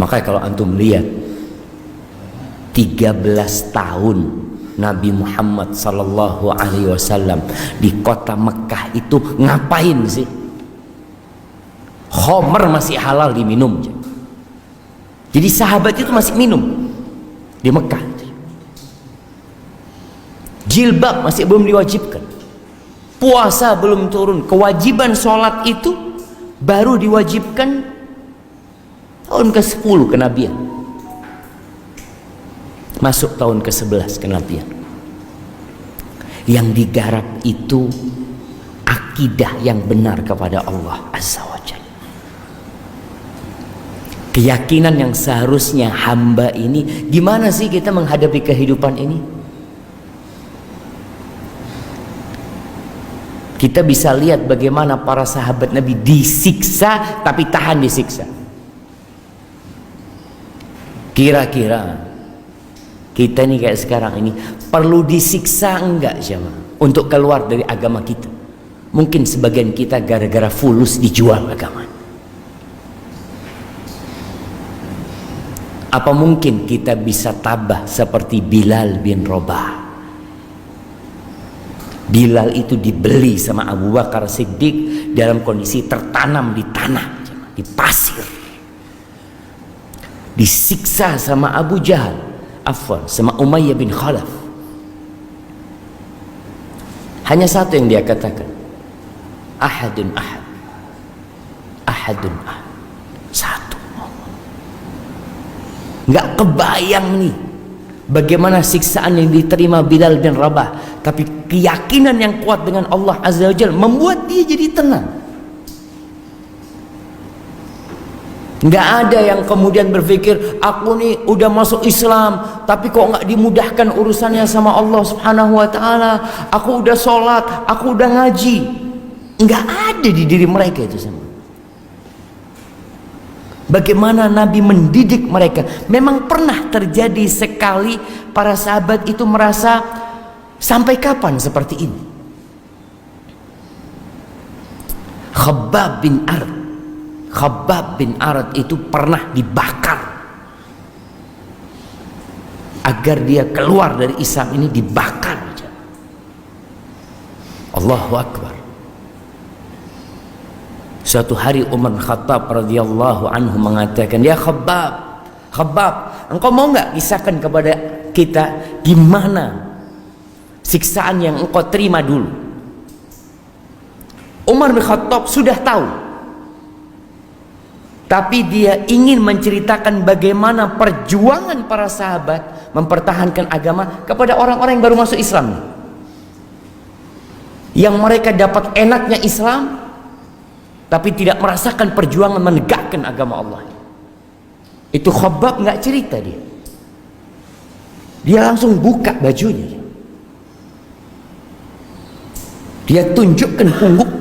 Makanya kalau antum lihat 13 tahun Nabi Muhammad sallallahu alaihi wasallam di kota Mekah itu ngapain sih? Khamr masih halal diminum. Jadi sahabat itu masih minum di Mekah. Jilbab masih belum diwajibkan. Puasa belum turun. Kewajiban sholat itu baru diwajibkan tahun ke-10 kenabian. Masuk tahun ke-11 kenabian. Yang digarap itu akidah yang benar kepada Allah Azza wa Jalla. Keyakinan yang seharusnya hamba ini, gimana sih kita menghadapi kehidupan ini? Kita bisa lihat bagaimana para sahabat Nabi disiksa tapi tahan disiksa. Kira-kira kita nih kayak sekarang ini perlu disiksa enggak jemaah untuk keluar dari agama kita? Mungkin sebagian kita gara-gara fulus dijual agama. Apa mungkin kita bisa tabah seperti Bilal bin Rabah? Bilal itu dibeli sama Abu Bakar Siddiq dalam kondisi tertanam di tanah, di pasir. Disiksa sama Abu Jahal, sama Umayyah bin Khalaf. Hanya satu yang dia katakan, ahadun ahad, ahadun ahad, satu. Nggak kebayang nih bagaimana siksaan yang diterima Bilal bin Rabah, tapi keyakinan yang kuat dengan Allah Azza wa Jalla membuat dia jadi tenang. Nggak ada yang kemudian berpikir, aku nih udah masuk Islam tapi kok nggak dimudahkan urusannya sama Allah Subhanahu wa Ta'ala. Aku udah sholat, aku udah ngaji. Nggak ada di diri mereka itu semua. Bagaimana Nabi mendidik mereka. Memang pernah terjadi sekali para sahabat itu merasa, sampai kapan seperti ini? Khabbab bin Arad itu pernah dibakar. Agar dia keluar dari Islam ini dibakar. Allahu Akbar. Suatu hari Umar Khattab radhiyallahu anhu mengatakan, ya Khabbab, engkau mau nggak kisahkan kepada kita gimana siksaan yang engkau terima dulu? Umar bin Khattab sudah tahu, tapi dia ingin menceritakan bagaimana perjuangan para sahabat mempertahankan agama kepada orang-orang yang baru masuk Islam, yang mereka dapat enaknya Islam tapi tidak merasakan perjuangan menegakkan agama Allah. Itu Khabbab nggak cerita dia. Dia langsung buka bajunya. Dia tunjukkan punggung.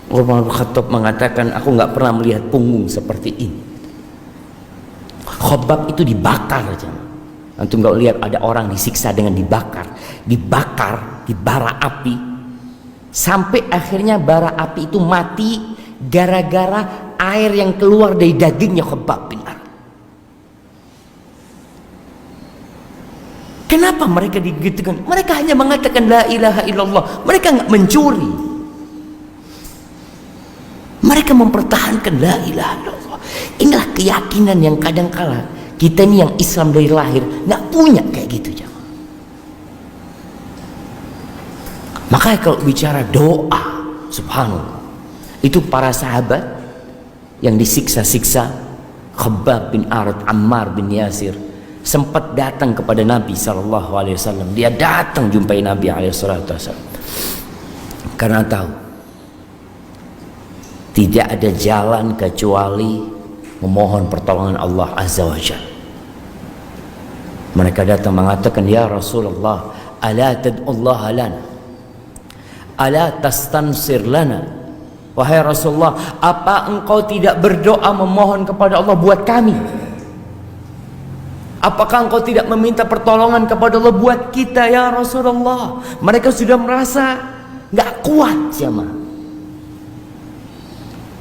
Umar bin Khattab mengatakan, aku nggak pernah melihat punggung seperti ini. Khabbab itu dibakar aja. Antum nggak lihat ada orang disiksa dengan dibakar di bara api. Sampai akhirnya bara api itu mati gara-gara air yang keluar dari dagingnya Khabbab bin Arad. Kenapa mereka digitukan? Mereka hanya mengatakan la ilaha illallah. Mereka nggak mencuri. Mereka mempertahankan la ilaha illallah. Inilah keyakinan yang kadang-kala kita ini yang Islam dari lahir nggak punya kayak gitu. Makanya kalau bicara doa, subhanallah, itu para sahabat yang disiksa-siksa, Khabbab bin Arad, Ammar bin Yasir, sempat datang kepada Nabi SAW. Dia datang jumpai Nabi SAW karena tahu tidak ada jalan kecuali memohon pertolongan Allah Azza wa Jalla. Mereka datang mengatakan, ya Rasulullah, ala tad'ullah lana, ala tastansir lana. Wahai Rasulullah, apa engkau tidak berdoa memohon kepada Allah buat kami? Apakah engkau tidak meminta pertolongan kepada Allah buat kita ya Rasulullah? Mereka sudah merasa nggak kuat jemaah.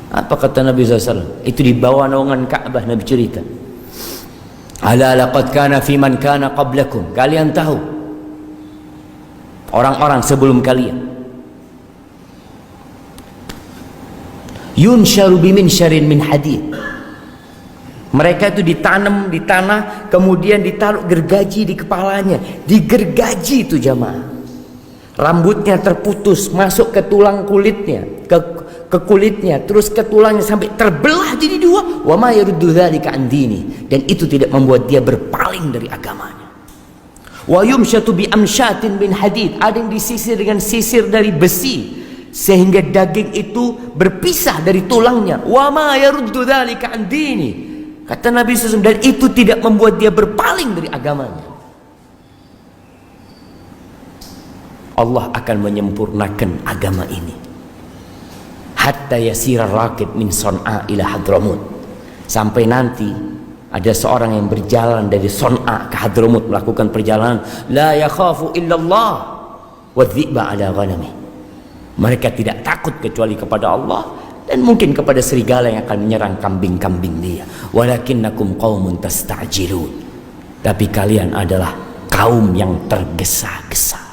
Apa kata Nabi SAW? Itu di bawah naungan Ka'bah Nabi cerita. Ala laqad kana fi man kana qablakum. Kalian tahu orang-orang sebelum kalian. Yunsharu bimin min hadid. Mereka itu ditanam di tanah, kemudian ditaruh gergaji di kepalanya, digergaji itu jamaah. Rambutnya terputus, masuk ke tulang kulitnya, ke kulitnya, terus ke tulangnya sampai terbelah jadi dua. Wa ma yaruddu dzalika an dini, dan itu tidak membuat dia berpaling dari agamanya. Wa yumshatu bi amshatin min hadid, ada yang disisir dengan sisir dari besi sehingga daging itu berpisah dari tulangnya. Wa ma yaruddu dzalika an dini, kata Nabi SAW, dan itu tidak membuat dia berpaling dari agamanya. Allah akan menyempurnakan agama ini hatta yasira rakib min Son'a ila Hadramut, sampai nanti ada seorang yang berjalan dari Son'a ke Hadramut, melakukan perjalanan la yakhafu illallah wa dhi'ba ala ghanami. Mereka tidak takut kecuali kepada Allah dan mungkin kepada serigala yang akan menyerang kambing-kambing dia. Walakinnakum qaumun tasta'jilun, tapi kalian adalah kaum yang tergesa-gesa.